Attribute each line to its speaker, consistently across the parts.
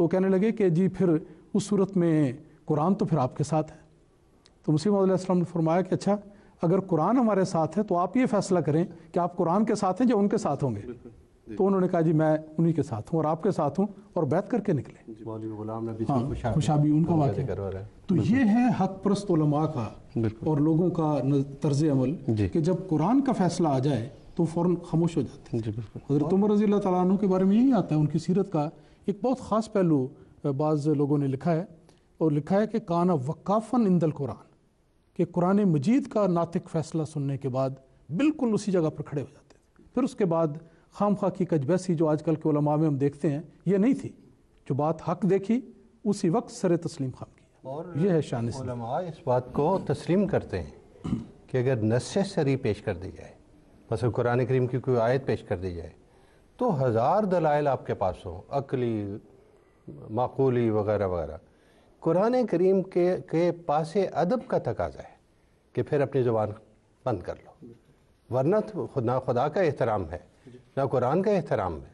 Speaker 1: تو کہنے لگے کہ جی پھر اس صورت میں قرآن تو پھر آپ کے ساتھ ہے۔ تو مسیح موعود علیہ السلام نے فرمایا کہ اچھا اگر قرآن ہمارے ساتھ ہے تو آپ یہ فیصلہ کریں کہ آپ قرآن کے ساتھ ہیں یا ان کے ساتھ ہوں گے۔ تو انہوں نے کہا جی میں انہی کے ساتھ ہوں اور آپ کے ساتھ ہوں، اور بیعت کر کے نکلے۔ خوشابی ان کا واقعہ۔ تو یہ ہے حق پرست علماء کا اور لوگوں کا طرز عمل کہ جب قرآن کا فیصلہ آ جائے تو فوراً خاموش ہو جاتے ہیں۔ حضرت عمر رضی اللہ تعالیٰ عنہ کے بارے میں یہی آتا ہے، ان کی سیرت کا ایک بہت خاص پہلو بعض لوگوں نے لکھا ہے، اور لکھا ہے کہ کانا وقافاً عند القرآن، کہ قرآن مجید کا ناطق فیصلہ سننے کے بعد بالکل اسی جگہ پر کھڑے ہو جاتے تھے۔ پھر اس کے بعد خام خواہ کی کجبیسی جو آج کل کے علماء میں ہم دیکھتے ہیں یہ نہیں تھی، جو بات حق دیکھی اسی وقت سر تسلیم خام کیا۔
Speaker 2: اور
Speaker 1: یہ ہے شان
Speaker 2: علماء اس بات کو تسلیم کرتے ہیں کہ اگر نص صریح پیش کر دی جائے، مثلا قرآن کریم کی کوئی آیت پیش کر دی جائے تو ہزار دلائل آپ کے پاس ہوں، عقلی، معقولی وغیرہ وغیرہ، قرآن کریم کے پاس ادب کا تقاضا ہے کہ پھر اپنی زبان بند کر لو، ورنہ نہ خدا کا احترام ہے نہ قرآن کا احترام ہے۔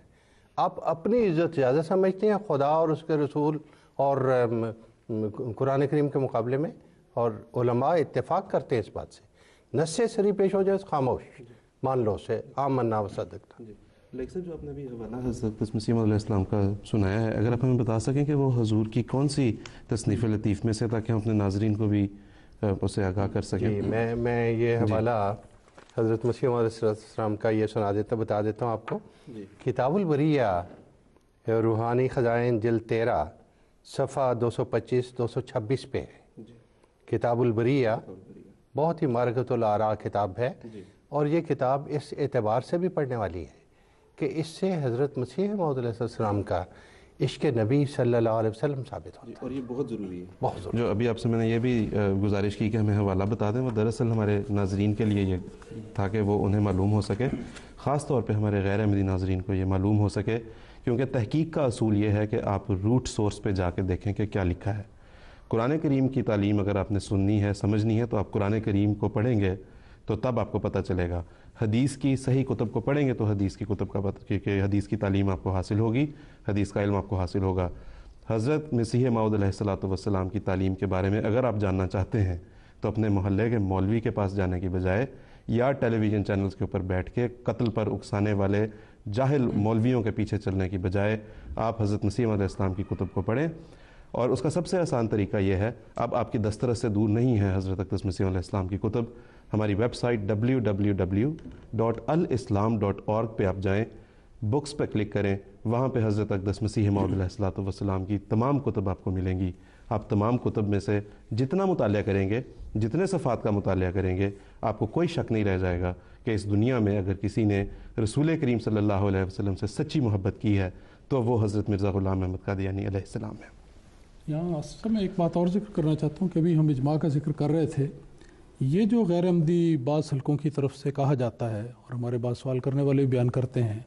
Speaker 2: آپ اپنی عزت زیادہ سمجھتے ہیں خدا اور اس کے رسول اور قرآن کریم کے مقابلے میں، اور علماء اتفاق کرتے ہیں اس بات سے۔ نص صریح پیش ہو جائے خاموش مان لو اسے، آمنا وصدقنا۔
Speaker 3: لیکن صاحب جو آپ نے ابھی حوالہ حضرت مسیح موعود علیہ السلام کا سنایا ہے، اگر آپ ہمیں بتا سکیں کہ وہ حضور کی کون سی تصنیف لطیف میں سے، تاکہ ہم اپنے ناظرین کو بھی اسے آگاہ کر سکیں۔
Speaker 2: جی میں یہ حوالہ حضرت مسیح موعود علیہ السلام کا یہ بتا دیتا ہوں آپ کو۔ کتاب البریہ روحانی خزائن جلد 13 صفحہ 225 226 پہ ہے۔ کتاب البریہ بہت ہی معرکۃ الآراء کتاب ہے، اور یہ کتاب اس اعتبار سے بھی پڑھنے والی ہے کہ اس سے حضرت مسیح موعود علیہ السلام کا عشق نبی صلی اللہ علیہ وسلم ثابت ہوتا ہے،
Speaker 3: اور یہ بہت ضروری ہے،
Speaker 2: بہت ضروری۔
Speaker 3: جو ابھی آپ سے میں نے یہ بھی گزارش کی کہ ہمیں حوالہ بتا دیں، وہ دراصل ہمارے ناظرین کے لیے یہ تھا کہ وہ انہیں معلوم ہو سکے، خاص طور پہ ہمارے غیر احمدی ناظرین کو یہ معلوم ہو سکے، کیونکہ تحقیق کا اصول یہ ہے کہ آپ روٹ سورس پہ جا کے دیکھیں کہ کیا لکھا ہے۔ قرآن کریم کی تعلیم اگر آپ نے سننی ہے، سمجھنی ہے، تو آپ قرآن کریم کو پڑھیں گے تو تب آپ کو پتہ چلے گا۔ حدیث کی صحیح کتب کو پڑھیں گے تو حدیث کی کتب کا پتہ، کہ حدیث کی تعلیم آپ کو حاصل ہوگی، حدیث کا علم آپ کو حاصل ہوگا۔ حضرت مسیح موعود علیہ السلام کی تعلیم کے بارے میں اگر آپ جاننا چاہتے ہیں تو اپنے محلے کے مولوی کے پاس جانے کی بجائے یا ٹیلی ویژن چینلز کے اوپر بیٹھ کے قتل پر اکسانے والے جاہل مولویوں کے پیچھے چلنے کی بجائے آپ حضرت مسیح علیہ السلام کی کتب کو پڑھیں۔ اور اس کا سب سے آسان طریقہ یہ ہے، اب آپ کی دسترس سے دور نہیں ہے حضرت اقدس مسیح علیہ السلام کی کتب، ہماری ویب سائٹ www.alislam.org پہ آپ جائیں، بکس پہ کلک کریں، وہاں پہ حضرت اقدس مسیح موعود علیہ السلام کی تمام کتب آپ کو ملیں گی۔ آپ تمام کتب میں سے جتنا مطالعہ کریں گے، جتنے صفحات کا مطالعہ کریں گے، آپ کو کوئی شک نہیں رہ جائے گا کہ اس دنیا میں اگر کسی نے رسول کریم صلی اللہ علیہ وسلم سے سچی محبت کی ہے تو وہ حضرت مرزا غلام احمد قادیانی علیہ السلام ہے۔
Speaker 1: یہاں اصل میں ایک بات اور ذکر کرنا چاہتا ہوں کہ ابھی ہم اجماع کا ذکر کر رہے تھے، یہ جو غیر احمدی بعض حلقوں کی طرف سے کہا جاتا ہے اور ہمارے بعض سوال کرنے والے بیان کرتے ہیں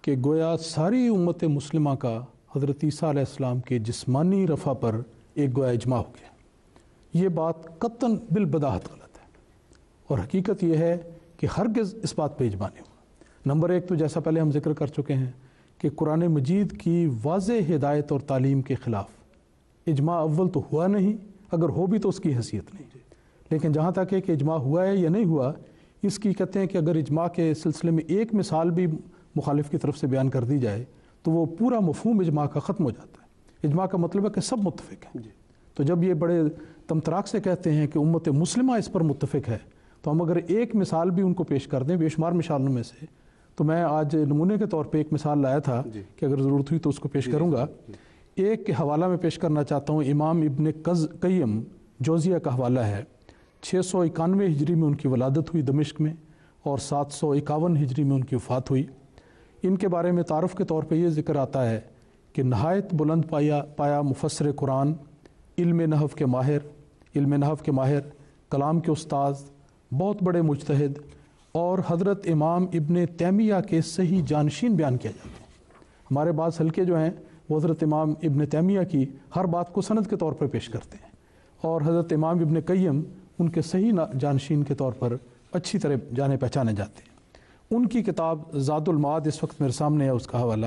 Speaker 1: کہ گویا ساری امت مسلمہ کا حضرت عیسیٰ علیہ السلام کے جسمانی رفع پر ایک گویا اجماع ہو گیا، یہ بات قطعاً بالبداہت غلط ہے، اور حقیقت یہ ہے کہ ہرگز اس بات پہ اجماع نہیں ہوا۔ نمبر ایک تو جیسا پہلے ہم ذکر کر چکے ہیں کہ قرآن مجید کی واضح ہدایت اور تعلیم کے خلاف اجماع اول تو ہوا نہیں، اگر ہو بھی تو اس کی حیثیت نہیں، لیکن جہاں تک ہے کہ اجماع ہوا ہے یا نہیں ہوا، اس کی کہتے ہیں کہ اگر اجماع کے سلسلے میں ایک مثال بھی مخالف کی طرف سے بیان کر دی جائے تو وہ پورا مفہوم اجماع کا ختم ہو جاتا ہے۔ اجماع کا مطلب ہے کہ سب متفق ہیں، تو جب یہ بڑے تمتراک سے کہتے ہیں کہ امت مسلمہ اس پر متفق ہے، تو ہم اگر ایک مثال بھی ان کو پیش کر دیں بے شمار مثالوں میں سے، تو میں آج نمونے کے طور پہ ایک مثال لایا تھا کہ اگر ضرورت ہوئی تو اس کو پیش کروں گا۔ ایک حوالہ میں پیش کرنا چاہتا ہوں، امام ابن قیم جوزیہ کا حوالہ ہے، 691 ہجری میں ان کی ولادت ہوئی دمشق میں، اور 751 ہجری میں ان کی وفات ہوئی۔ ان کے بارے میں تعارف کے طور پہ یہ ذکر آتا ہے کہ نہایت بلند پایا مفسر قرآن، علم نحو کے ماہر، کلام کے استاذ، بہت بڑے مجتہد، اور حضرت امام ابن تیمیہ کے صحیح جانشین بیان کیا جاتا ہے۔ ہمارے بعض حلقے جو ہیں وہ حضرت امام ابن تیمیہ کی ہر بات کو سند کے طور پر پیش کرتے ہیں، اور حضرت امام ابن قیم ان کے صحیح جانشین کے طور پر اچھی طرح جانے پہچانے جاتے ہیں۔ ان کی کتاب زاد المعاد اس وقت میرے سامنے ہے، اس کا حوالہ